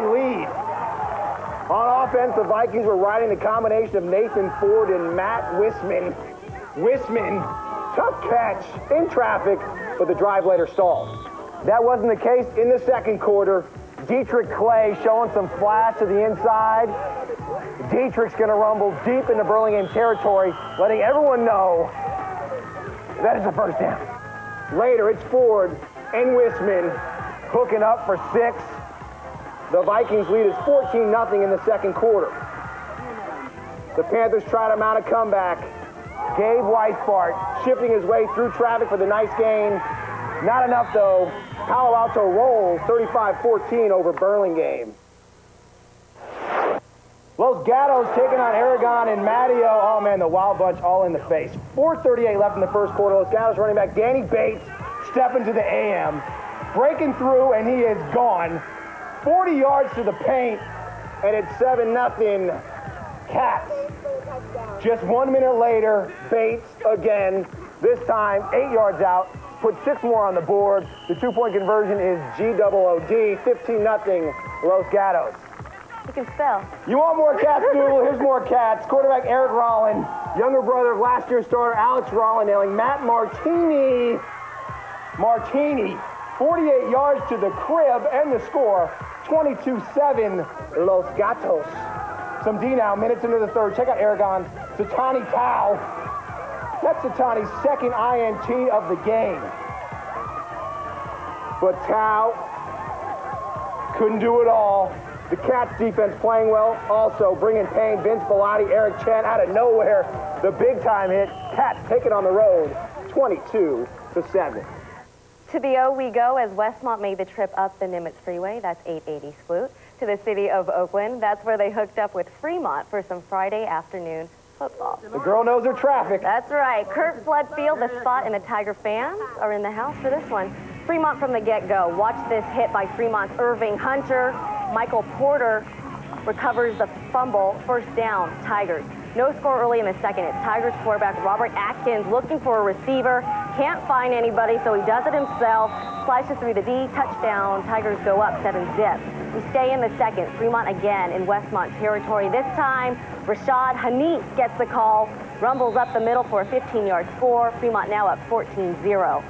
early lead. On offense, the Vikings were riding the combination of Nathan Ford and Matt Wisman. Wisman, tough catch in traffic, but the drive later stalled. That wasn't the case in the second quarter. Dietrich Clay showing some flash to the inside. Dietrich's going to rumble deep into Burlingame territory, letting everyone know that is a first down. Later, it's Ford and Wisman hooking up for 6. The Vikings lead is 14-0 in the second quarter. The Panthers try to mount a comeback. Gabe Weisbart shifting his way through traffic for the nice gain. Not enough, though. Palo Alto rolls 35-14 over Burlingame. Los Gatos taking on Aragon and Matteo. Oh, man, the Wild Bunch all in the face. 4:38 left in the first quarter. Los Gatos running back Danny Bates stepping to the AM. Breaking through, and he is gone. 40 yards to the paint, and it's 7-0 Cats. Just 1 minute later, Bates again. This time, 8 yards out. Put 6 more on the board. The 2-point conversion is GOOD. 15-0 Los Gatos. You can spell. You want more Cats, Doodle? Here's more Cats. Quarterback Eric Rollin, younger brother of last year's starter Alex Rollin, nailing Matt Martini. 48 yards to the crib, and the score, 22-7 Los Gatos. Some D now, minutes into the third. Check out Aragon. Satani Tao. That's Satani's second INT of the game. But Tao couldn't do it all. The Cats defense playing well. Also bringing pain. Vince Bellotti, Eric Chen out of nowhere. The big time hit. Cats take it on the road, 22-7. To the O we go as Westmont made the trip up the Nimitz Freeway, that's 880 Squoot, to the city of Oakland. That's where they hooked up with Fremont for some Friday afternoon football. The girl knows her traffic. That's right. Kurt Flood Field, the spot, and the Tiger fans are in the house for this one. Fremont from the get-go. Watch this hit by Fremont's Irving Hunter. Michael Porter recovers the fumble. First down, Tigers. No score early in the second. It's Tigers quarterback Robert Atkins looking for a receiver. Can't find anybody, so he does it himself. Slices through the D, touchdown. Tigers go up 7-zip. We stay in the second. Fremont again in Westmont territory. This time, Rashad Hanif gets the call. Rumbles up the middle for a 15-yard score. Fremont now up 14-0.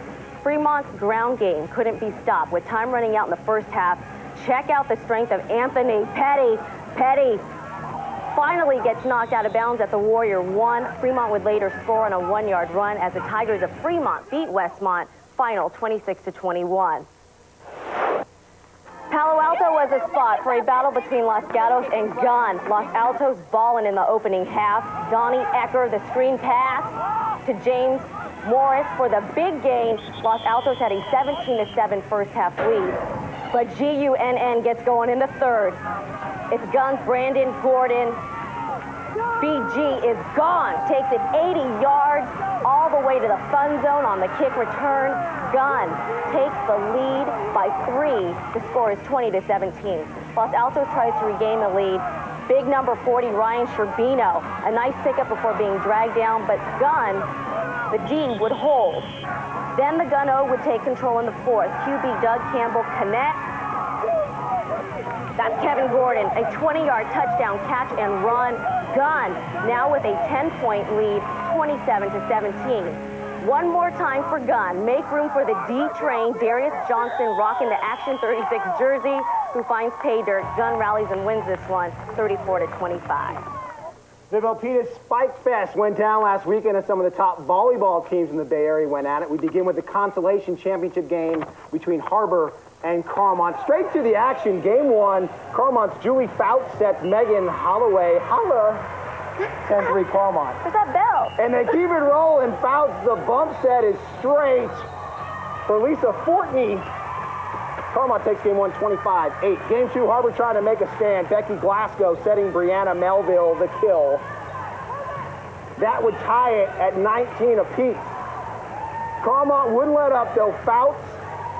Fremont's ground game couldn't be stopped with time running out in the first half. Check out the strength of Anthony Petty. Petty finally gets knocked out of bounds at the Warrior 1. Fremont would later score on a 1-yard run as the Tigers of Fremont beat Westmont, final 26-21. Palo Alto was a spot for a battle between Los Gatos and Gunn. Los Altos balling in the opening half. Donnie Ecker, the screen pass to James Morris for the big gain. Los Altos had a 17-7 first half lead. But GUNN gets going in the third. It's Gunn's Brandon Gordon. BG is gone. Takes it 80 yards all the way to the fun zone on the kick return. Gunn takes the lead by 3. The score is 20-17. Los Altos tries to regain the lead. Big number 40, Ryan Sherbino. A nice pickup before being dragged down, but Gunn, the D, would hold. Then the Gun O would take control in the fourth. QB Doug Campbell connects. That's Kevin Gordon, a 20-yard touchdown catch and run. Gunn now with a 10-point lead, 27-17. One more time for Gunn. Make room for the D train. Darius Johnson rocking the Action 36 jersey, who finds pay dirt. Gunn rallies and wins this one, 34-25. The Milpitas Spike Fest went down last weekend, and some of the top volleyball teams in the Bay Area went at it. We begin with the consolation championship game between Harbor and Carmont. Straight to the action, game one. Carmont's Julie Fouts sets Megan Holloway. Holla, 10-3 Carmont. Where's that bell? And they keep it rolling. Fouts, the bump set is straight for Lisa Fortney. Carmont takes game one, 25-8. Game two, Harbor trying to make a stand. Becky Glasgow setting Brianna Melville the kill. That would tie it at 19 apiece. Carmont wouldn't let up, though. Fouts,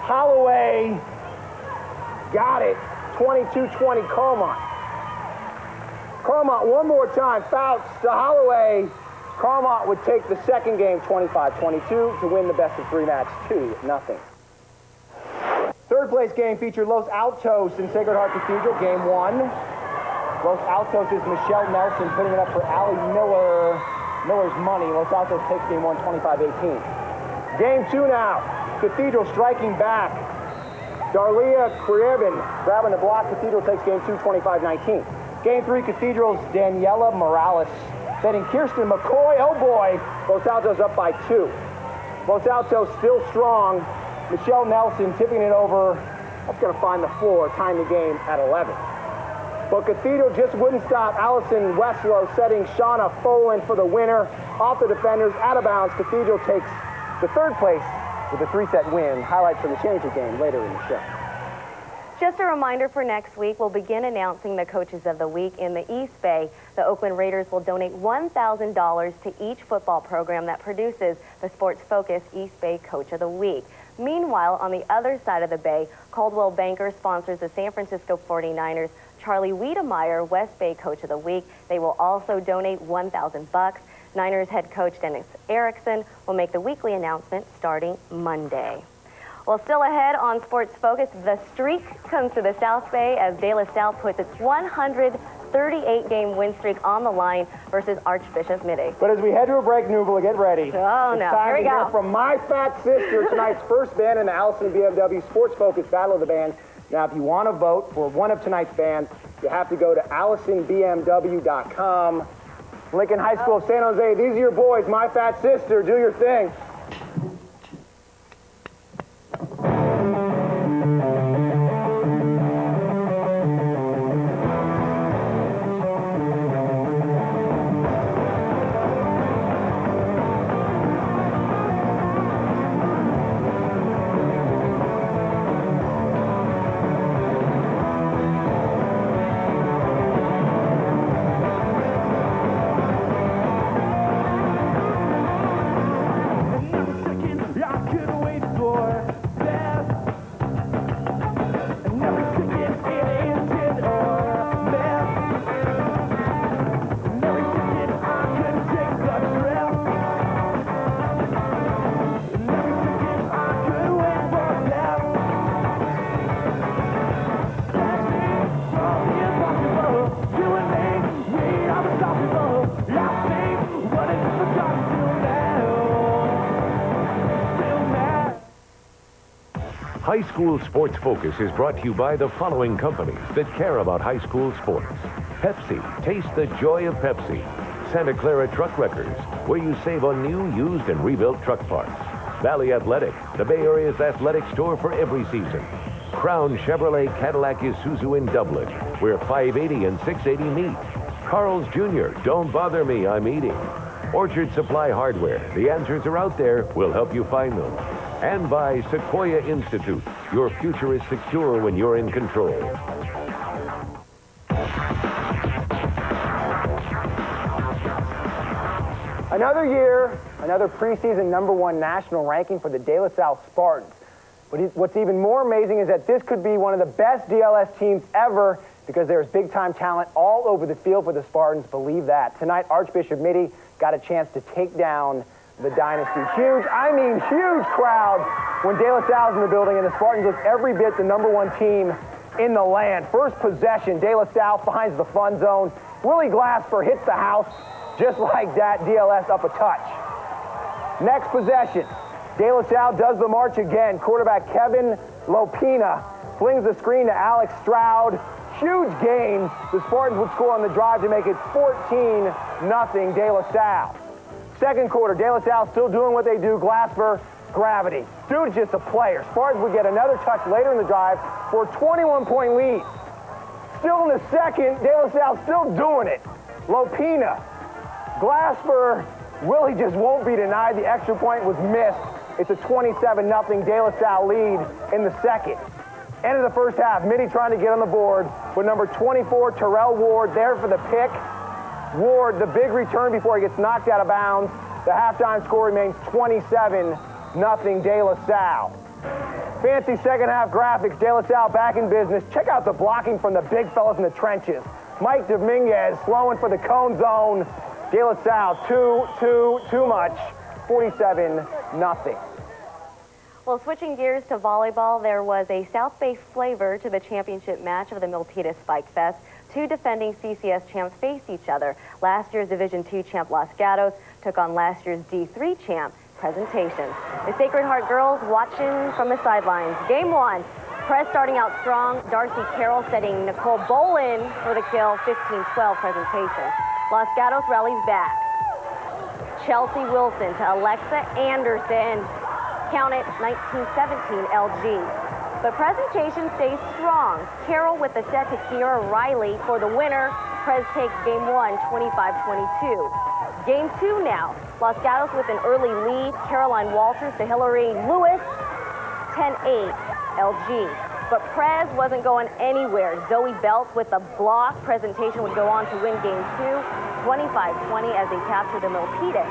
Holloway, got it. 22-20 Carmont. Carmont one more time. Fouts to Holloway. Carmont would take the second game 25-22 to win the best of three match 2-0. third place game featured Los Altos and Sacred Heart Cathedral, game 1. Los Altos is Michelle Nelson putting it up for Allie Miller. Miller's money. Los Altos takes game 1, 25-18. Game 2 now. Cathedral striking back. Darlia Krievin grabbing the block. Cathedral takes game 2, 25-19. Game 3, Cathedral's Daniela Morales setting Kirsten McCoy. Oh boy, Los Altos up by 2. Los Altos still strong. Michelle Nelson tipping it over. That's going to find the floor, tying the game at 11. But Cathedral just wouldn't stop. Allison Westlow setting Shauna Folan for the winner. Off the defenders, out of bounds. Cathedral takes the third place with a 3-set win. Highlights from the championship game later in the show. Just a reminder for next week, we'll begin announcing the Coaches of the Week in the East Bay. The Oakland Raiders will donate $1,000 to each football program that produces the Sports Focus East Bay Coach of the Week. Meanwhile, on the other side of the bay, Coldwell Banker sponsors the San Francisco 49ers. Charlie Wiedemeyer, West Bay Coach of the Week. They will also donate $1,000. Niners head coach Dennis Erickson will make the weekly announcement starting Monday. Well, still ahead on Sports Focus, the streak comes to the South Bay as De La Salle puts its 138-game win streak on the line versus Archbishop Midday. But as we head to a break, Nubla, get ready. Oh, no. Here we go. From My Fat Sister, tonight's first band in the Allison BMW Sports Focus Battle of the Bands. Now, if you want to vote for one of tonight's bands, you have to go to AllisonBMW.com. Lincoln High School of San Jose, these are your boys, My Fat Sister. Do your thing. High School Sports Focus is brought to you by the following companies that care about high school sports. Pepsi, taste the joy of Pepsi. Santa Clara Truck Wreckers, where you save on new, used, and rebuilt truck parts. Valley Athletic, the Bay Area's athletic store for every season. Crown Chevrolet Cadillac Isuzu in Dublin, where 580 and 680 meet. Carl's Jr., don't bother me, I'm eating. Orchard Supply Hardware, the answers are out there, we'll help you find them. And by Sequoia Institute, your future is secure when you're in control. Another year, another preseason #1 national ranking for the De La Salle Spartans. But what's even more amazing is that this could be one of the best DLS teams ever because there's big-time talent all over the field for the Spartans. Believe that. Tonight, Archbishop Mitty got a chance to take down the Dynasty. Huge, I mean huge crowd when De La Salle's in the building, and the Spartans look every bit the #1 team in the land. First possession, De La Salle finds the fun zone. Willie Glasper hits the house just like that. DLS up a touch. Next possession, De La Salle does the march again. Quarterback Kevin Lopina flings the screen to Alex Stroud. Huge gain. The Spartans would score on the drive to make it 14-0 De La Salle. Second quarter, De La Salle still doing what they do. Glasper, gravity. Dude's just a player. Spartans would get another touch later in the drive for a 21-point lead. Still in the second, De La Salle still doing it. Lopina, Glasper, Willie just won't be denied. The extra point was missed. It's a 27-0 De La Salle lead in the second. End of the first half, Mitty trying to get on the board with number 24, Terrell Ward, there for the pick. Ward, the big return before he gets knocked out of bounds. The halftime score remains 27-0 De La Salle. Fancy second half graphics, De La Salle back in business. Check out the blocking from the big fellas in the trenches. Mike Dominguez slowing for the cone zone. De La Salle, too much, 47-0. Well, switching gears to volleyball, there was a South Bay flavor to the championship match of the Milpitas Spike Fest. Two defending CCS champs faced each other. Last year's Division II champ Los Gatos took on last year's D3 champ Presentation. The Sacred Heart girls watching from the sidelines. Game 1, Prez starting out strong. Darcy Carroll setting Nicole Bolin for the kill, 15-12 Presentation. Los Gatos rallies back. Chelsea Wilson to Alexa Anderson. Count it, 19-17 LG. But Presentation stays strong. Carroll with the set to Kiera Riley for the winner. Prez takes game 1, 25-22. Game 2 now. Los Gatos with an early lead. Caroline Walters to Hillary Lewis, 10-8 LG. But Prez wasn't going anywhere. Zoe Belt with the block. Presentation would go on to win game 2, 25-20 as they capture the Milpitas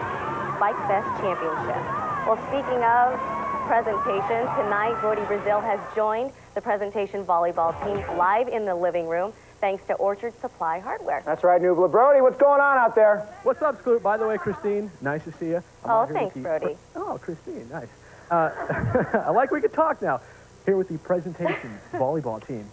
Spike Fest Championship. Well, speaking of Presentation, tonight Brody Brazil has joined the Presentation volleyball team live in the living room thanks to Orchard Supply Hardware. That's right, Nubla. Brody, what's going on out there? What's up, Scoot? By the way, Christine, nice to see you. Oh, thanks, Brody. Oh, Christine, nice. I like we could talk now. Here with the Presentation volleyball team.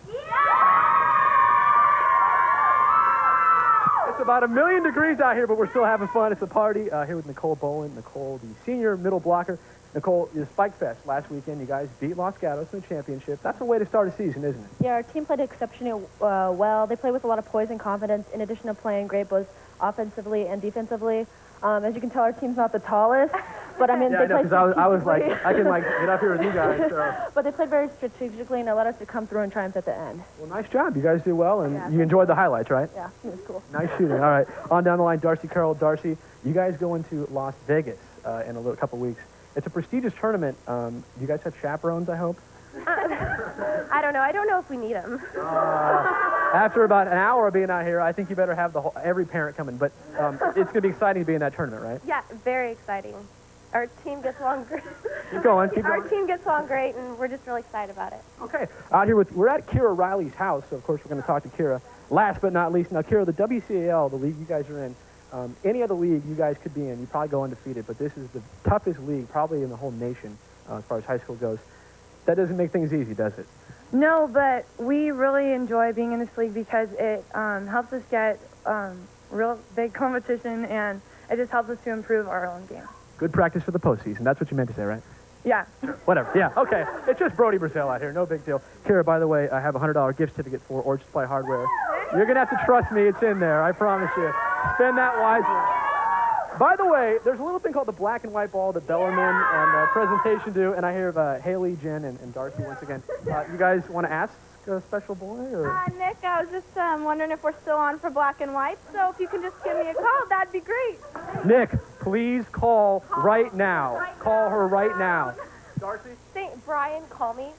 It's about 1,000,000 degrees out here, but we're still having fun. It's a party. Here with Nicole Bolin. Nicole, the senior middle blocker. Nicole, your Spike Fest last weekend, you guys beat Los Gatos in the championship. That's a way to start a season, isn't it? Yeah, our team played exceptionally well. They play with a lot of poise and confidence, in addition to playing great both offensively and defensively. As you can tell, our team's not the tallest, but I mean, yeah, they I know, because I was like, I can like get up here with you guys. So. But they played very strategically and allowed us to come through and triumph at the end. Well, nice job. You guys did well, and Yeah, you enjoyed the highlights, right? Yeah, it was cool. Nice shooting. All right, on down the line, Darcy Carroll. Darcy, you guys go into Las Vegas in a couple weeks. It's a prestigious tournament. You guys have chaperones, I hope? I don't know. I don't know if we need them. After about an hour of being out here, I think you better have every parent coming. But it's going to be exciting to be in that tournament, right? Yeah, very exciting. Our team gets along great. Keep going. Keep Our going. team gets along great, and we're just really excited about it. Okay. Out here we're at Kiera Riley's house, so of course we're going to talk to Kiera. Last but not least, now Kiera, the WCAL, the league you guys are in, any other league you guys could be in, you probably go undefeated, but this is the toughest league probably in the whole nation as far as high school goes. That doesn't make things easy, does it? No, but we really enjoy being in this league because it helps us get real big competition, and it just helps us to improve our own game. Good practice for the postseason. That's what you meant to say, right? Yeah. Whatever. Yeah, okay. It's just Brody Brazil out here. No big deal. Kiera, by the way, I have a $100 gift certificate for Orchard Supply Hardware. You're going to have to trust me. It's in there. I promise you. Spend that wisely. By the way, there's a little thing called the black and white ball that Bellarmine and Presentation do, and I hear Haley, Jen, and Darcy once again. You guys want to ask a special boy? Or? Nick, I was just wondering if we're still on for black and white, so if you can just give me a call, that'd be great. Nick, please call right now. Call her right now. Darcy? Brian, call me.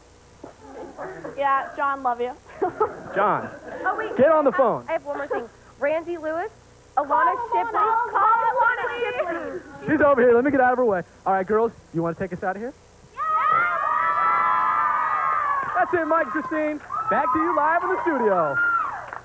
Yeah, John, love you. John, Oh, wait. get on the phone. I have one more thing. Randy Lewis, Alana Shipley. Call Alana Shipley. She's over here. Let me get out of her way. All right, girls, you want to take us out of here? That's it, Mike, Christine. Back to you live in the studio.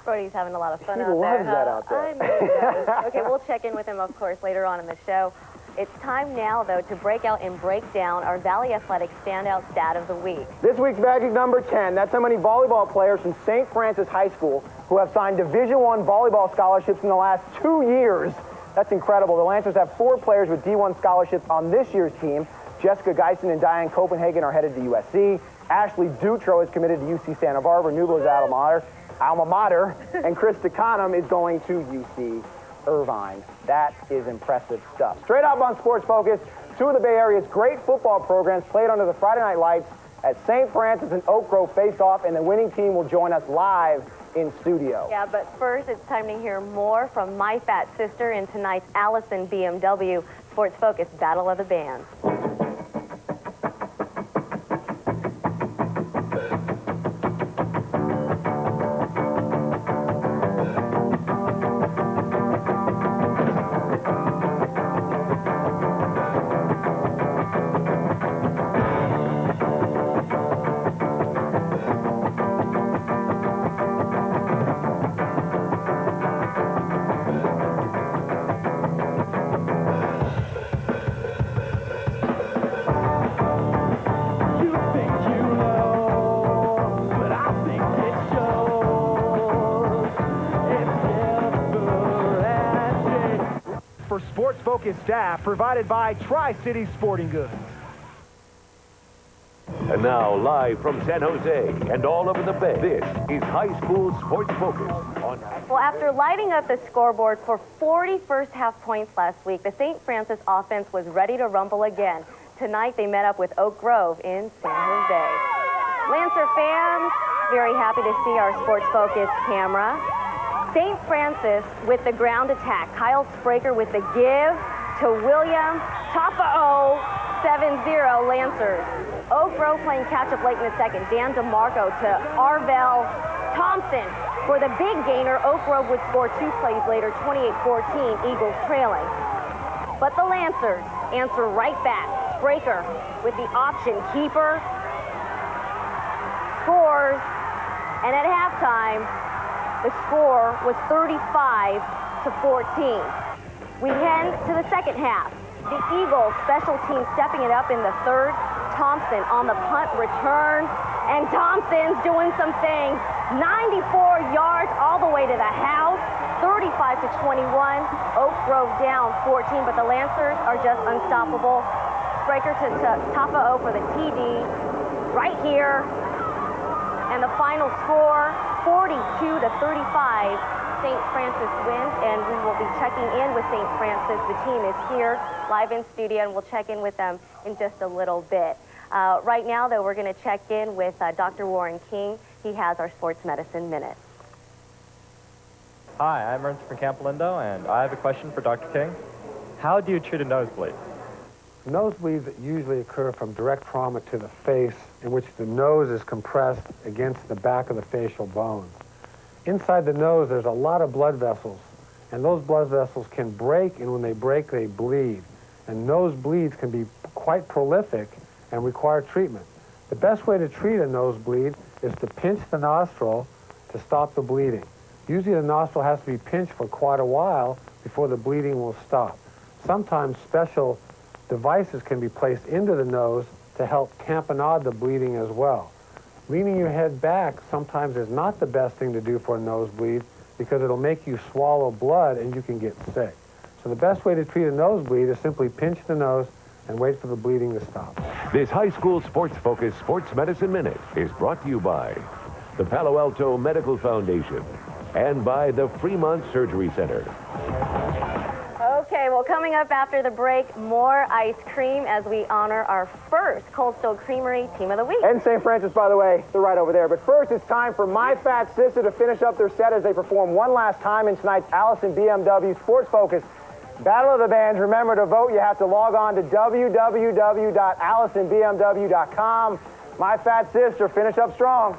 Brody's having a lot of fun He out there. loves that out there. I know he does. Okay, we'll check in with him, of course, later on in the show. It's time now, though, to break out and break down our Valley Athletic Standout Stat of the Week. This week's Magic number 10, that's how many volleyball players from St. Francis High School who have signed Division I volleyball scholarships in the last 2 years. That's incredible. The Lancers have 4 players with D1 scholarships on this year's team. Jessica Geisen and Diane Copenhagen are headed to USC. Ashley Dutro is committed to UC Santa Barbara, Nubla's alma mater, and Chris DeConham is going to UC Irvine. That is impressive stuff. Straight up on Sports Focus, 2 of the Bay Area's great football programs played under the Friday Night Lights at St. Francis and Oak Grove faced off, and the winning team will join us live in studio. Yeah, but first it's time to hear more from my fat sister in tonight's Allison BMW Sports Focus Battle of the Bands. for sports-focused staff provided by Tri-City Sporting Goods. And now, live from San Jose and all over the Bay, this is High School Sports Focus. Well, after lighting up the scoreboard for 40 first-half points last week, the St. Francis offense was ready to rumble again. Tonight, they met up with Oak Grove in San Jose. Lancer fans, very happy to see our sports-focused camera. St. Francis with the ground attack. Kyle Spraker with the give to William. Tapa-O, 7-0 Lancers. Oak Grove playing catch-up late in the second. Dan DeMarco to Arvell Thompson. For the big gainer, Oak Grove would score 2 plays later, 28-14, Eagles trailing. But the Lancers answer right back. Spraker with the option keeper. Scores. And at halftime, the score was 35-14. We head to the second half. The Eagles special team stepping it up in the third. Thompson on the punt return, and Thompson's doing some things. 94 yards all the way to the house, 35-21. Oak Grove down 14, but the Lancers are just unstoppable. Spraker to Tapa-O for the TD right here. And the final score, 42-35. St. Francis wins, and we will be checking in with St. Francis. The team is here live in studio, and we'll check in with them in just a little bit. Right now, though, we're going to check in with Dr. Warren King. He has our Sports Medicine Minute. Hi, I'm Ernst from Camp Lindo, and I have a question for Dr. King. How do you treat a nosebleed? Nosebleeds usually occur from direct trauma to the face, in which the nose is compressed against the back of the facial bone. Inside the nose, there's a lot of blood vessels, and those blood vessels can break, and when they break, they bleed. And nosebleeds can be quite prolific and require treatment. The best way to treat a nosebleed is to pinch the nostril to stop the bleeding. Usually the nostril has to be pinched for quite a while before the bleeding will stop. Sometimes special devices can be placed into the nose to help tamponade the bleeding as well. Leaning your head back sometimes is not the best thing to do for a nosebleed because it'll make you swallow blood and you can get sick. So the best way to treat a nosebleed is simply pinch the nose and wait for the bleeding to stop. This High School Sports Focus Sports Medicine Minute is brought to you by the Palo Alto Medical Foundation and by the Fremont Surgery Center. Okay, well, coming up after the break, more ice cream as we honor our first Cold Stone Creamery Team of the Week. And St. Francis, by the way, they're right over there. But first, it's time for My Fat Sister to finish up their set as they perform one last time in tonight's Allison BMW Sports Focus Battle of the Bands. Remember, to vote, you have to log on to www.allisonbmw.com. My Fat Sister, finish up strong.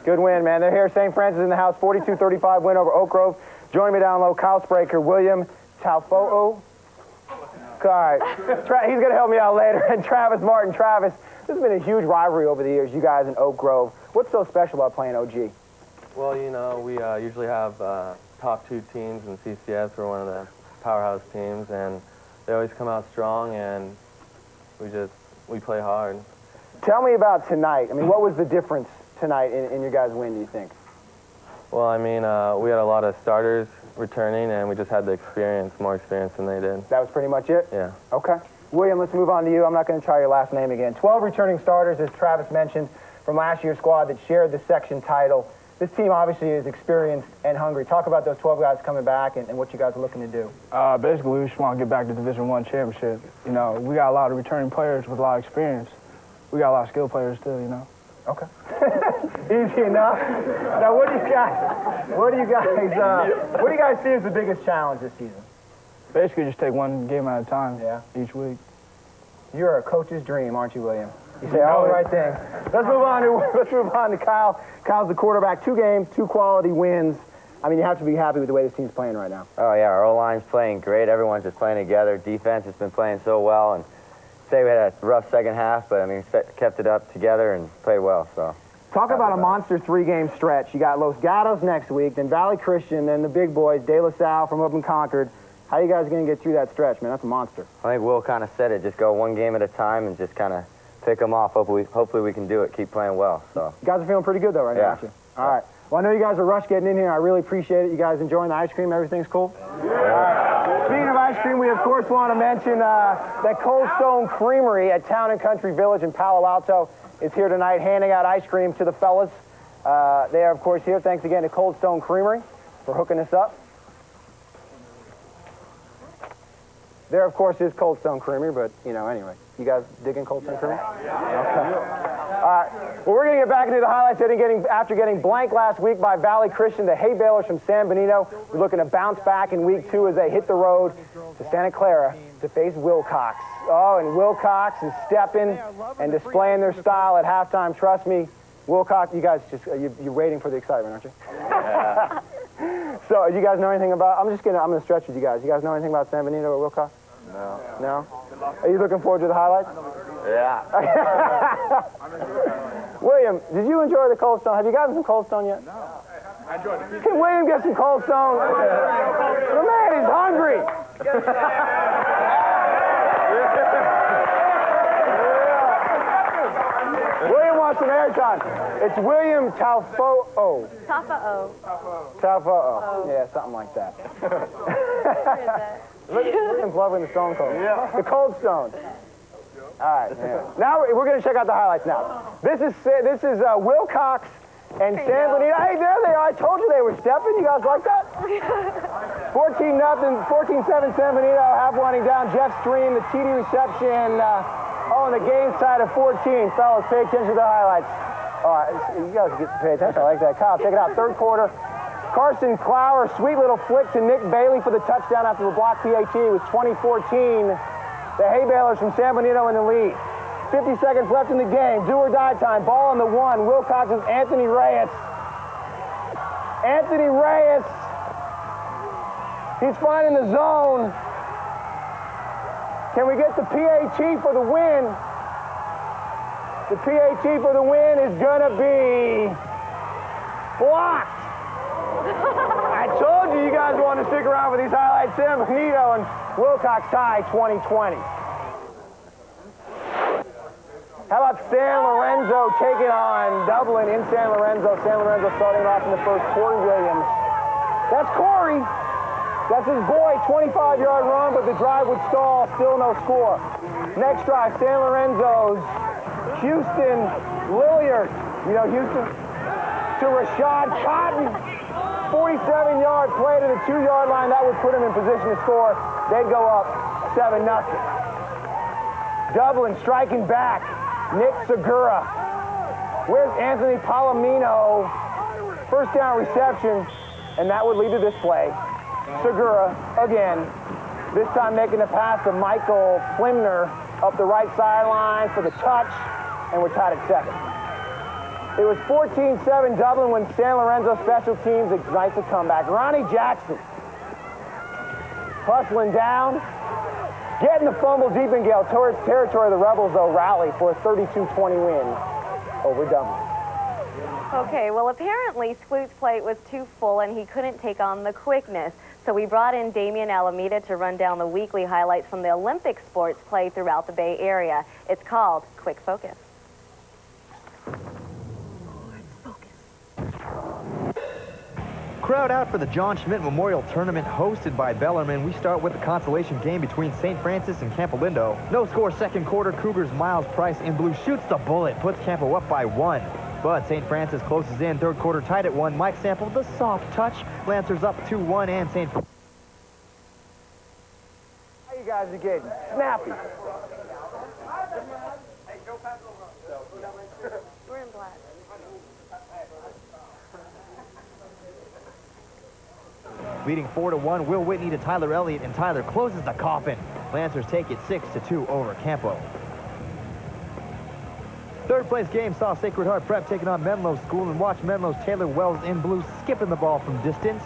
Good win, man. They're here. St. Francis in the house. 42-35 win over Oak Grove. Joining me down low, Kyle Spraker, William Taufo'o. All right. He's going to help me out later. And Travis Martin. Travis, this has been a huge rivalry over the years, you guys in Oak Grove. What's so special about playing OG? Well, you know, we usually have top 2 teams in CCS. We're one of the powerhouse teams, and they always come out strong, and we play hard. Tell me about tonight. I mean, what was the difference tonight in your guys' win, do you think? Well, I mean, we had a lot of starters returning, and we just had the experience, more experience than they did. That was pretty much it? Yeah. Okay. William, let's move on to you. I'm not going to try your last name again. 12 returning starters, as Travis mentioned, from last year's squad that shared the section title. This team obviously is experienced and hungry. Talk about those 12 guys coming back and what you guys are looking to do. Basically, we just want to get back to Division I championship. You know, we got a lot of returning players with a lot of experience. We got a lot of skilled players too, you know. Okay. Easy enough. Now, what do you guys see as the biggest challenge this season? Basically, just take one game at a time. Yeah. Each week. You're a coach's dream, aren't you, William? You say all the right things. Let's move on to Kyle. Kyle's the quarterback. 2 games, 2 quality wins. I mean, you have to be happy with the way this team's playing right now. Oh, yeah. Our O-line's playing great. Everyone's just playing together. Defense has been playing so well. And say we had a rough second half, but, I mean, kept it up together and played well. So. Talk about a monster 3-game stretch. You got Los Gatos next week, then Valley Christian, then the big boys, De La Salle from Open Concord. How are you guys going to get through that stretch, man? That's a monster. I think Will kind of said it. Just go one game at a time and just kind of pick them off. Hopefully we can do it. Keep playing well. So. You guys are feeling pretty good, though, right now, aren't you? All right. Well, I know you guys are rushed getting in here. I really appreciate it. You guys enjoying the ice cream? Everything's cool? Yeah. All right. Speaking of ice cream, we, of course, want to mention that Cold Stone Creamery at Town and Country Village in Palo Alto is here tonight handing out ice cream to the fellas. They are, of course, here. Thanks again to Cold Stone Creamery for hooking us up. There, of course, is Cold Stone Creamery, but, you know, anyway. You guys digging Cold Stone Creamery? Okay. All right. Well, we're going to get back into the highlights after getting blanked last week by Valley Christian. The Hay Balers from San Benito. We're looking to bounce back in week 2 as they hit the road to Santa Clara to face Wilcox. Oh, and Wilcox is stepping and displaying their style at halftime. Trust me, Wilcox, you guys just, you're waiting for the excitement, aren't you? Yeah. So, you guys know anything about, I'm going to stretch with you guys. You guys know anything about San Benito or Wilcox? No. No? Are you looking forward to the highlights? Yeah. William, did you enjoy the Cold Stone? Have you gotten some Cold Stone yet? No. I enjoyed it. Can William get some Cold Stone? The man is hungry. William wants some airtime. It's William Taufo. Tafa'o. Tafa'o. Yeah, something like that. William's loving the Stone Cold. Yeah. The Cold Stone. All right. Yeah. Now we're going to check out the highlights now. This is Wilcox and San Benito. Hey, there they are. I told you they were stepping. You guys like that? 14-0, 14-7 San Benito. Half winding down. Jeff Stream, the TD reception. On the game side of 14. Fellas, pay attention to the highlights. All right, you guys get to pay attention. I like that. Kyle, check it out. Third quarter. Carson Clower, sweet little flick to Nick Bailey for the touchdown after the block PAT. It was 2014. The Hay Balers from San Benito in the lead. 50 seconds left in the game. Do or die time. Ball on the 1. Wilcox's Anthony Reyes. Anthony Reyes. He's finding the zone. Can we get the PAT for the win? The PAT for the win is going to be blocked. I told you guys want to stick around for these highlights. San Benito and Wilcox tie 2020. How about San Lorenzo taking on Dublin in San Lorenzo? San Lorenzo starting off in the first. Corey Williams. That's Corey. That's his boy. 25-yard run, but the drive would stall. Still no score. Next drive, San Lorenzo's Houston Lilliard. You know Houston? To Rashad Cotton. 47-yard play to the 2-yard line. That would put him in position to score. They'd go up 7-0. Dublin striking back. Nick Segura. Where's Anthony Palomino? First down reception, and that would lead to this play. Segura again. This time making the pass to Michael Flimner up the right sideline for the touch, and we're tied at 7. It was 14-7 Dublin when San Lorenzo special teams ignites a comeback. Ronnie Jackson hustling down, getting the fumble deep in Gale territory. The Rebels, though, rally for a 32-20 win over Dublin. Okay, well, apparently Squoot's plate was too full and he couldn't take on the quickness. So we brought in Damian Alameda to run down the weekly highlights from the Olympic sports played throughout the Bay Area. It's called Quick Focus. Crowd out for the John Schmidt Memorial Tournament hosted by Bellarmine. We start with the consolation game between St. Francis and Campolindo. No score second quarter. Cougars Miles Price in blue shoots the bullet, puts Campo up by 1. But St. Francis closes in. Third quarter tied at 1. Mike sampled the soft touch. Lancers up 2-1, and St. How you guys are getting? Snappy. We're in black. Leading 4-1, Will Whitney to Tyler Elliott, and Tyler closes the coffin. Lancers take it 6-2 over Campo. Third place game saw Sacred Heart Prep taking on Menlo School, and watch Menlo's Taylor Wells in blue skipping the ball from distance.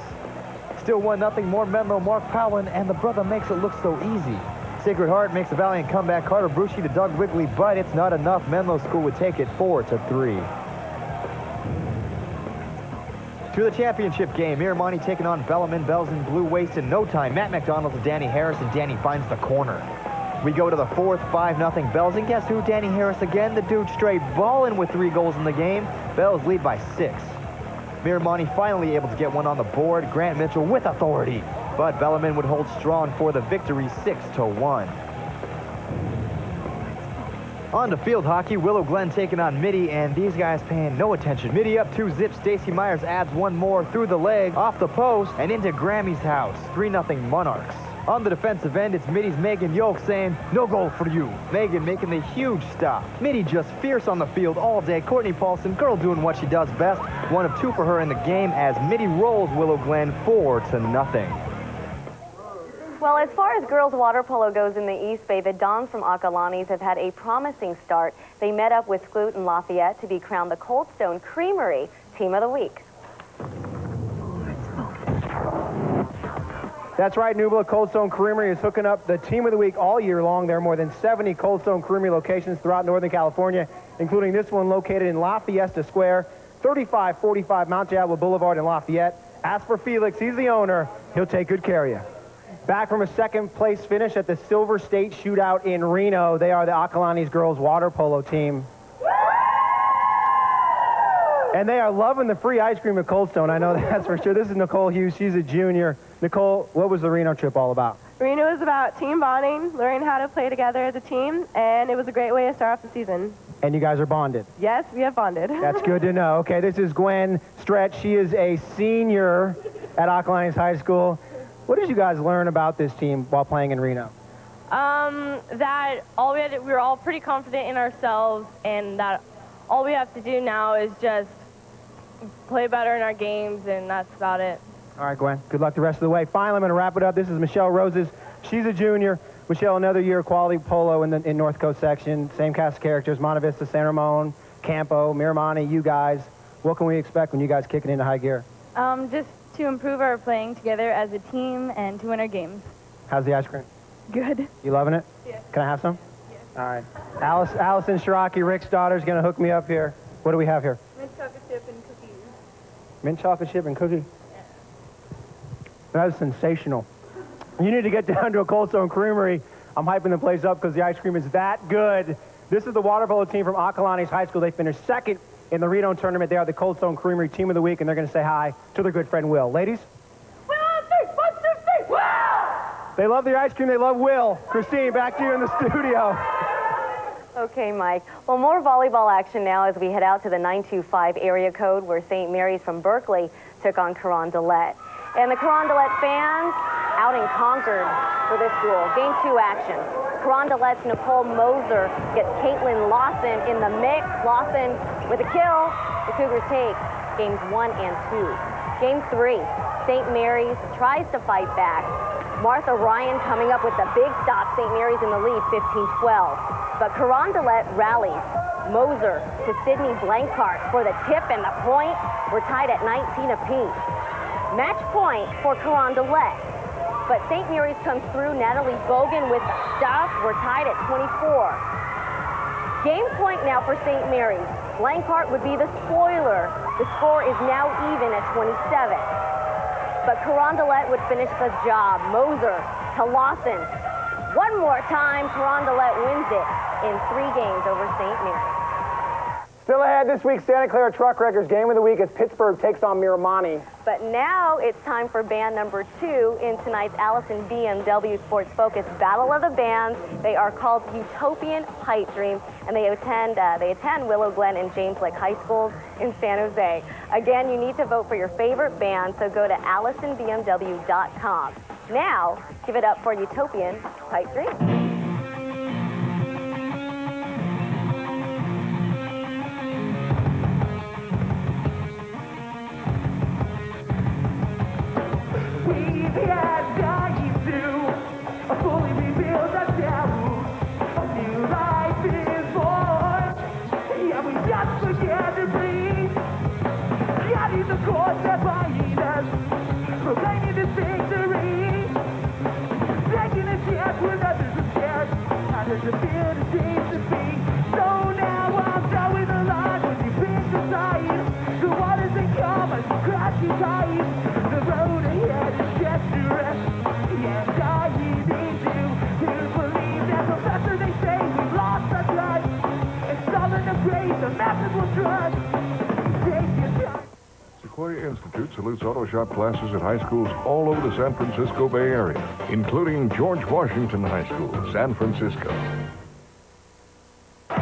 Still 1-0, more Menlo, Mark Powlin, and the brother makes it look so easy. Sacred Heart makes a valiant comeback. Carter Brucey to Doug Wigley, but it's not enough. Menlo School would take it 4-3. To the championship game, Miramani taking on Bellarmine. Bells in blue waste in no time. Matt McDonald to Danny Harris, and Danny finds the corner. We go to the fourth, 5-0 Bells, and guess who? Danny Harris again, the dude straight balling with 3 goals in the game. Bells lead by 6. Miramani finally able to get one on the board. Grant Mitchell with authority, but Bellarmine would hold strong for the victory, 6-1. On to field hockey, Willow Glen taking on Mitty, and these guys paying no attention. Mitty up 2-0, Stacy Myers adds one more through the leg, off the post, and into Grammy's house. 3-0 Monarchs. On the defensive end, it's Mitty's Megan Yoke saying, no goal for you. Megan making the huge stop. Mitty just fierce on the field all day. Courtney Paulson, girl doing what she does best. 1 of 2 for her in the game as Mitty rolls Willow Glen 4-0. Well, as far as girls water polo goes in the East Bay, the Dons from Acalanes have had a promising start. They met up with Sclute and Lafayette to be crowned the Coldstone Creamery Team of the Week. That's right, Nubla. Coldstone Creamery is hooking up the Team of the Week all year long. There are more than 70 Coldstone Creamery locations throughout Northern California, including this one located in Lafayette Square, 3545 Mount Diablo Boulevard in Lafayette. Ask for Felix. He's the owner. He'll take good care of you. Back from a second-place finish at the Silver State Shootout in Reno, they are the Acalanes girls water polo team. And they are loving the free ice cream at Coldstone. I know that's for sure. This is Nicole Hughes. She's a junior. Nicole, what was the Reno trip all about? Reno was about team bonding, learning how to play together as a team, and it was a great way to start off the season. And you guys are bonded? Yes, we have bonded. That's good to know. Okay, this is Gwen Stretch. She is a senior at Acalanes High School. What did you guys learn about this team while playing in Reno? That we were all pretty confident in ourselves, and that all we have to do now is just play better in our games, and that's about it. All right, Gwen. Good luck the rest of the way. Finally, I'm going to wrap it up. This is Michelle Roses. She's a junior. Michelle, another year of quality polo in North Coast section. Same cast of characters, Monte Vista, San Ramon, Campo, Miramani, you guys. What can we expect when you guys kick it into high gear? Just to improve our playing together as a team and to win our games. How's the ice cream? Good. You loving it? Yes. Can I have some? Yes. All right. Allison Shiraki, Rick's daughter, is going to hook me up here. What do we have here? Mint chocolate chip and cookies. Mint chocolate chip and cookie? Yes. That is sensational. You need to get down to a Coldstone Creamery. I'm hyping the place up because the ice cream is that good. This is the water polo team from Acalanes High School. They finished second in the Reno tournament. They are the Coldstone Creamery Team of the Week, and they're going to say hi to their good friend Will. Ladies? 1, 2, 3, Will! They love their ice cream. They love Will. Christine, back to you in the studio. Okay, Mike. Well, more volleyball action now as we head out to the 925 area code where St. Mary's from Berkeley took on Carondelet. And the Carondelet fans out in Concord for this duel. Game 2 action. Carondelet's Nicole Moser gets Caitlin Lawson in the mix. Lawson with a kill. The Cougars take games 1 and 2. Game 3, St. Mary's tries to fight back. Martha Ryan coming up with the big stop. St. Mary's in the lead, 15-12. But Carondelet rallies. Moser to Sydney Blankart for the tip and the point. We're tied at 19 apiece. Match point for Carondelet. But St. Mary's comes through. Natalie Bogan with the stuff. We're tied at 24. Game point now for St. Mary's. Blankart would be the spoiler. The score is now even at 27. But Carondelet would finish the job. Moser to Lawson. One more time, Carondelet wins it in 3 games over St. Mary's. Still ahead this week's Santa Clara Truck Wreckers Game of the Week as Pittsburg takes on Miramani. But now it's time for band number 2 in tonight's Allison BMW Sports Focus Battle of the Bands. They are called Utopian Pipe Dream, and they attend Willow Glen and James Lake High Schools in San Jose. Again, you need to vote for your favorite band, so go to AllisonBMW.com. Now, give it up for Utopian Pipe Dream. Sequoia Institute salutes auto shop classes at high schools all over the San Francisco Bay Area, including George Washington High School, San Francisco. Ice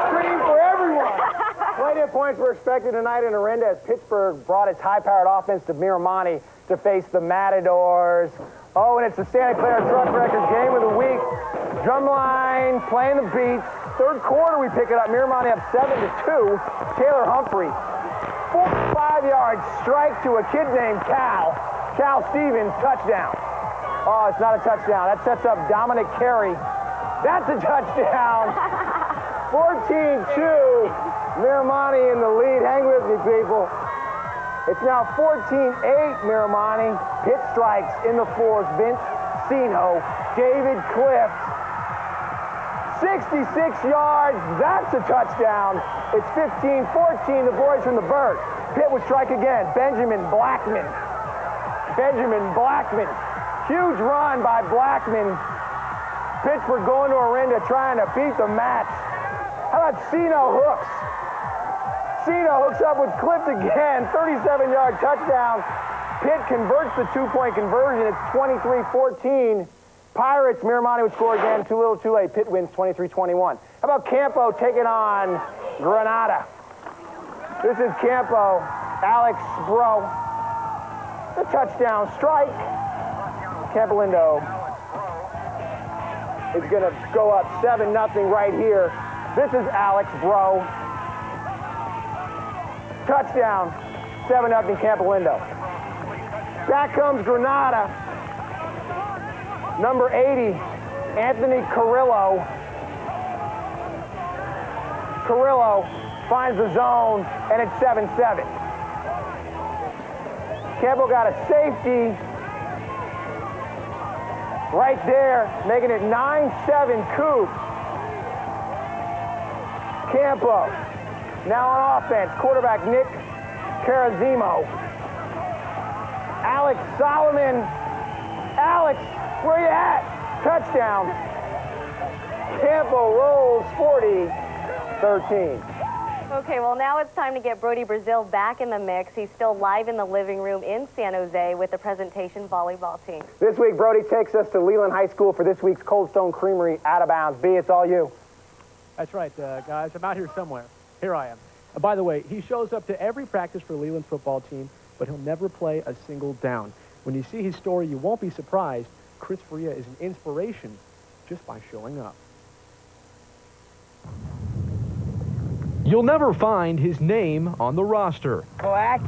cream for everyone! Plenty of points were expected tonight in Orinda as Pittsburgh brought its high-powered offense to Miramani to face the Matadors. Oh, and it's the Santa Clara Truck Wreckers Game of the Week. Drumline playing the beats. Third quarter, we pick it up. Miramani up 7-2. Taylor Humphrey, 45-yard strike to a kid named Cal. Cal Stevens, touchdown. Oh, it's not a touchdown. That sets up Dominic Carey. That's a touchdown. 14-2. Miramani in the lead. Hang with me, people. It's now 14-8, Miramani. Pitt strikes in the fourth. Vince Sino, David Clift. 66 yards, that's a touchdown. It's 15-14, the boys from the Bird. Pitt would strike again. Benjamin Blackman. Huge run by Blackman. Pittsburgh going to Orinda trying to beat the Mats. How about Sino hooks? Sino hooks up with Clift again. 37-yard touchdown. Pitt converts the two-point conversion. It's 23-14. Pirates, Miramani would score again. Too little, too late. Pitt wins 23-21. How about Campo taking on Granada? This is Campo. Alex Bro. The touchdown strike. Campolindo is going to go up 7-0 right here. This is Alex Bro. Touchdown. 7-0 Campolindo. Back comes Granada. Number 80, Anthony Carrillo. Carrillo finds the zone, and it's 7-7. Campo got a safety right there, making it 9-7 Coupe. Campo now on offense. Quarterback Nick Carazimo. Alex Solomon. Alex, where you at? Touchdown. Campo rolls 40-13. Okay, well, now it's time to get Brody Brazil back in the mix. He's still live in the living room in San Jose with the presentation volleyball team. This week, Brody takes us to Leland High School for this week's Cold Stone Creamery Out of Bounds. B, it's all you. That's right, guys. I'm out here somewhere. Here I am. By the way, he shows up to every practice for Leland's football team, but he'll never play a single down. When you see his story, you won't be surprised. Chris Faria is an inspiration just by showing up. You'll never find his name on the roster. Black.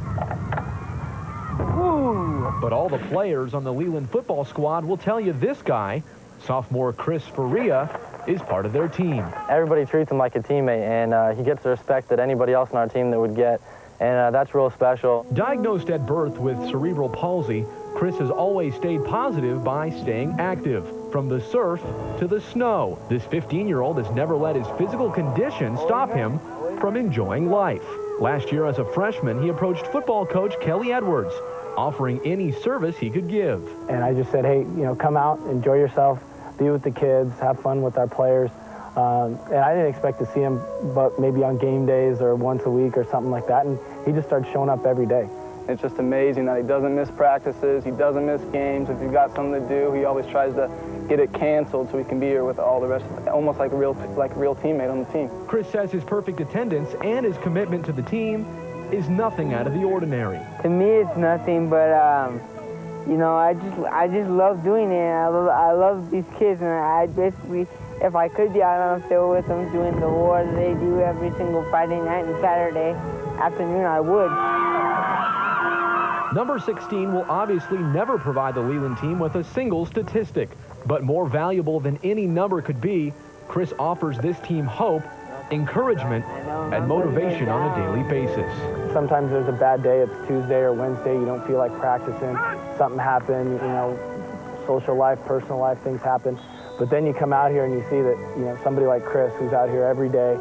Woo! But all the players on the Leland football squad will tell you this guy, sophomore Chris Faria, is part of their team. Everybody treats him like a teammate, and he gets the respect that anybody else on our team that would get, and that's real special. Diagnosed at birth with cerebral palsy, Chris has always stayed positive by staying active. From the surf to the snow, this 15-year-old has never let his physical condition stop him from enjoying life. Last year as a freshman, he approached football coach Kelly Edwards, offering any service he could give. And I just said, hey, come out, enjoy yourself. be with the kids, have fun with our players. And I didn't expect to see him but maybe on game days or once a week or something like that, and he just started showing up every day. It's just amazing that he doesn't miss practices, he doesn't miss games. If he's got something to do, he always tries to get it canceled so he can be here with all the rest, almost like a real teammate on the team. Chris says his perfect attendance and his commitment to the team is nothing out of the ordinary. To me, it's nothing, but you know, I just love doing it. I love these kids, and I basically, if I could be out on the field with them doing the war that they do every single Friday night and Saturday afternoon, I would. Number 16 will obviously never provide the Leland team with a single statistic, but more valuable than any number could be, Chris offers this team hope, encouragement, and motivation on a daily basis. Sometimes there's a bad day, it's Tuesday or Wednesday, you don't feel like practicing, something happened, you know, social life, personal life, things happen. But then you come out here and you see that, you know, somebody like Chris, who's out here every day,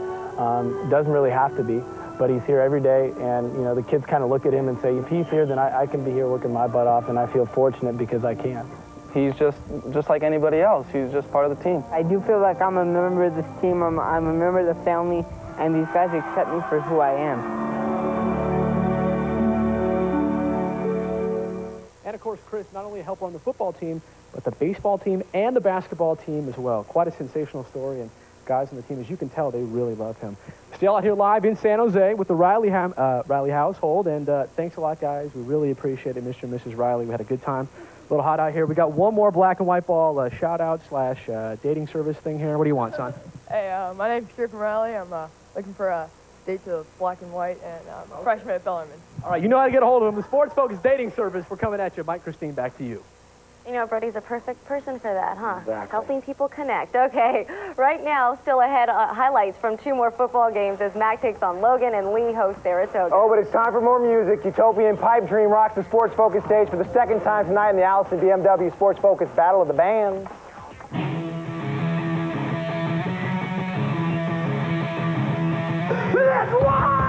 doesn't really have to be, but he's here every day, and, you know, the kids kind of look at him and say, if he's here, then I can be here working my butt off, and I feel fortunate because I can. He's just like anybody else. He's just part of the team. I do feel like I'm a member of this team. I'm a member of the family, and these guys accept me for who I am. And of course, Chris, not only a helper on the football team, but the baseball team and the basketball team as well. Quite a sensational story, and guys on the team, as you can tell, they really love him. Still out here live in San Jose with the Riley household, and thanks a lot, guys. We really appreciate it, Mr. and Mrs. Riley. We had a good time. A little hot out here. We got one more black and white ball shout-out / dating service thing here. What do you want, son? Hey, my name's Griffin Riley. I'm looking for a date to black and white, and I'm a freshman at Bellarmine. All right, you know how to get a hold of him. The Sports Focus Dating Service. We're coming at you. Mike, Christine, back to you. You know, Brody's a perfect person for that, huh? Exactly. Helping people connect. Okay, right now, still ahead, highlights from 2 more football games as Mac takes on Logan and Lee hosts Saratoga. Oh, but it's time for more music. Utopian Pipe Dream rocks the Sports Focus stage for the second time tonight in the Allison BMW Sports Focus Battle of the Bands. That's why!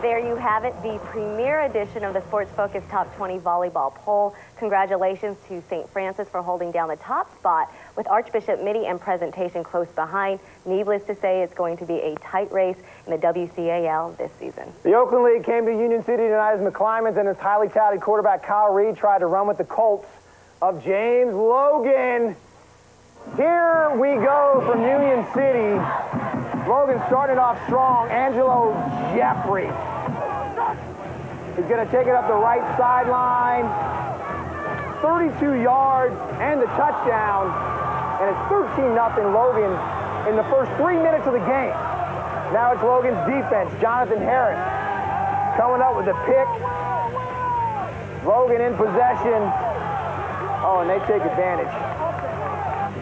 There you have it, the premier edition of the Sports Focus Top 20 Volleyball Poll. Congratulations to St. Francis for holding down the top spot with Archbishop Mitty and Presentation close behind. Needless to say, it's going to be a tight race in the WCAL this season. The Oakland League came to Union City tonight as McClymons and his highly touted quarterback Kyle Reed tried to run with the Colts of James Logan. Here we go from Union City. Logan started off strong. Angelo Jeffrey. He's going to take it up the right sideline. 32 yards and the touchdown. And it's 13-0 Logan in the first 3 minutes of the game. Now it's Logan's defense. Jonathan Harris coming up with the pick. Logan in possession. Oh, and they take advantage.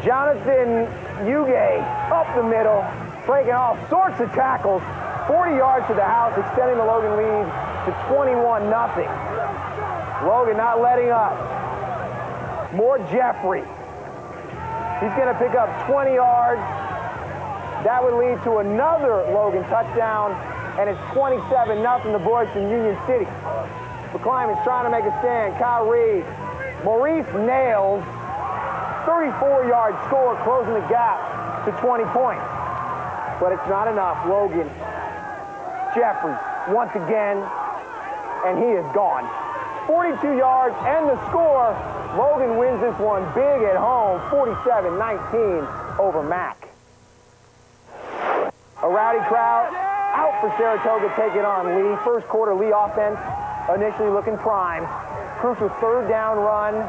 Jonathan Uge up the middle, breaking all sorts of tackles. 40 yards to the house, extending the Logan lead to 21-0. Logan not letting up. More Jeffrey. He's going to pick up 20 yards. That would lead to another Logan touchdown, and it's 27-0 the boys from Union City. McClymons trying to make a stand. Kyle Reed. Maurice Nails. 34-yard score, closing the gap to 20 points. But it's not enough. Logan Jeffries once again, and he is gone. 42 yards and the score. Logan wins this one big at home, 47-19 over Mac. A rowdy crowd out for Saratoga taking on Lee. First quarter, Lee offense initially looking prime. Crucial third down run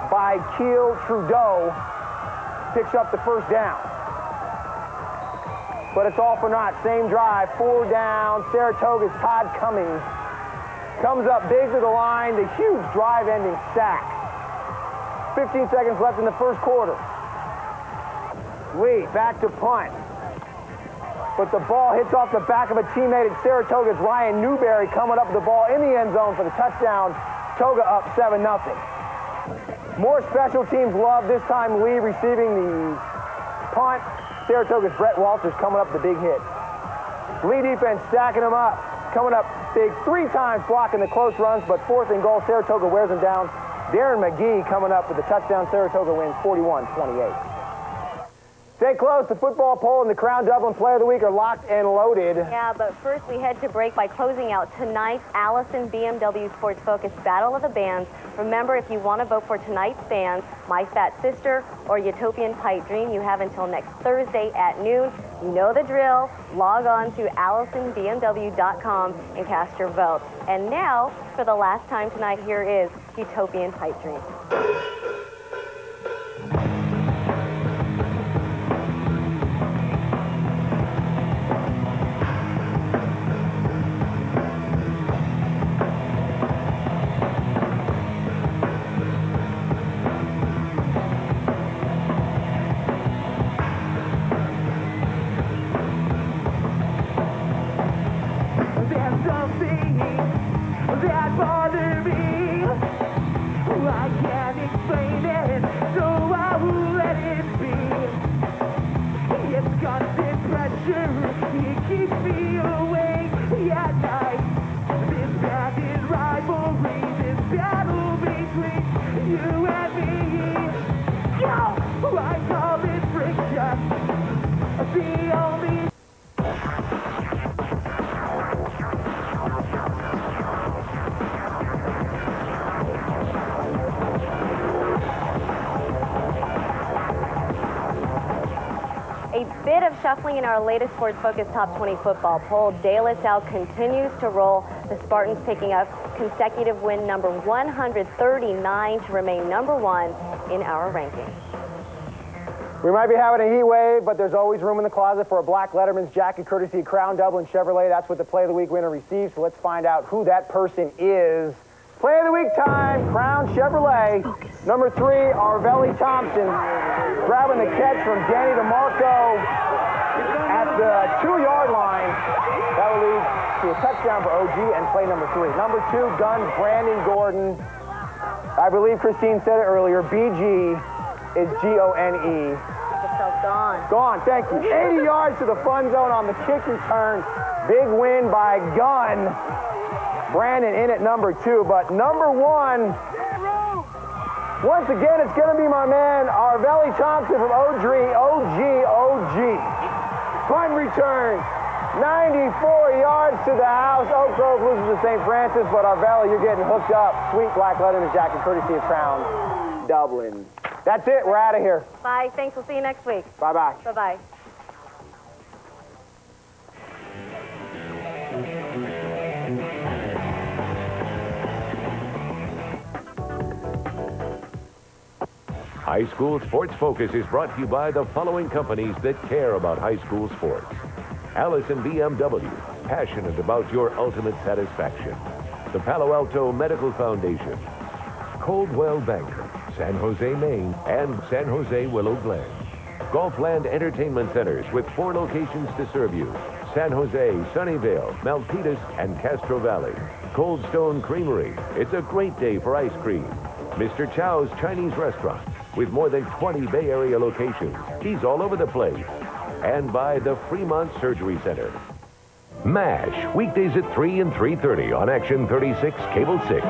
by Keel Trudeau picks up the first down. But it's all for naught. Same drive, 4 down. Saratoga's Todd Cummings comes up big to the line. The huge drive-ending sack. 15 seconds left in the first quarter. Lee back to punt. But the ball hits off the back of a teammate at Saratoga's Ryan Newberry coming up with the ball in the end zone for the touchdown. Toga up 7-0. More special teams love. This time Lee receiving the punt. Saratoga's Brett Walters coming up with the big hit. Lee defense stacking them up. Coming up big 3 times blocking the close runs, but 4th and goal, Saratoga wears them down. Darren McGee coming up with the touchdown. Saratoga wins 41-28. Stay close. The football poll and the Crown Dublin Player of the Week are locked and loaded. Yeah, but first we head to break by closing out tonight's Allison BMW Sports Focus Battle of the Bands. Remember, if you want to vote for tonight's bands, My Fat Sister or Utopian Pipe Dream, you have until next Thursday at noon. You know the drill. Log on to AllisonBMW.com and cast your vote. And now, for the last time tonight, here is Utopian Pipe Dream. Bit of shuffling in our latest Sports Focus Top 20 football poll. De La Salle continues to roll. The Spartans picking up consecutive win number 139 to remain number 1 in our ranking. We might be having a heat wave, but there's always room in the closet for a black Letterman's jacket courtesy of Crown Dublin Chevrolet. That's what the Play of the Week winner receives. So let's find out who that person is. Play of the Week time, Crown Chevrolet. Number 3, Arveli Thompson, grabbing the catch from Danny DeMarco at the 2-yard line. That will lead to a touchdown for OG and play number 3. Number 2, Guns, Brandon Gordon. I believe Christine said it earlier, BG is G-O-N-E. Gone. Gone, thank you. 80 yards to the fun zone on the kick return. Big win by Gunn. Brandon in at number 2, but number 1, once again, it's going to be my man, Arveli Thompson from OG. Punt return, 94 yards to the house. Oak Grove loses to St. Francis, but Arveli, you're getting hooked up. Sweet black Letterman's jacket, courtesy of Crown Dublin. That's it. We're out of here. Bye. Thanks. We'll see you next week. Bye-bye. Bye-bye. High School Sports Focus is brought to you by the following companies that care about high school sports. Allison BMW, passionate about your ultimate satisfaction. The Palo Alto Medical Foundation. Coldwell Banker, San Jose, Maine, and San Jose Willow Glen. Golfland Entertainment Centers with 4 locations to serve you. San Jose, Sunnyvale, Milpitas, and Castro Valley. Cold Stone Creamery. It's a great day for ice cream. Mr. Chow's Chinese Restaurant. With more than 20 Bay Area locations. He's all over the place. And by the Fremont Surgery Center. MASH, weekdays at 3 and 3:30 on Action 36, Cable 6.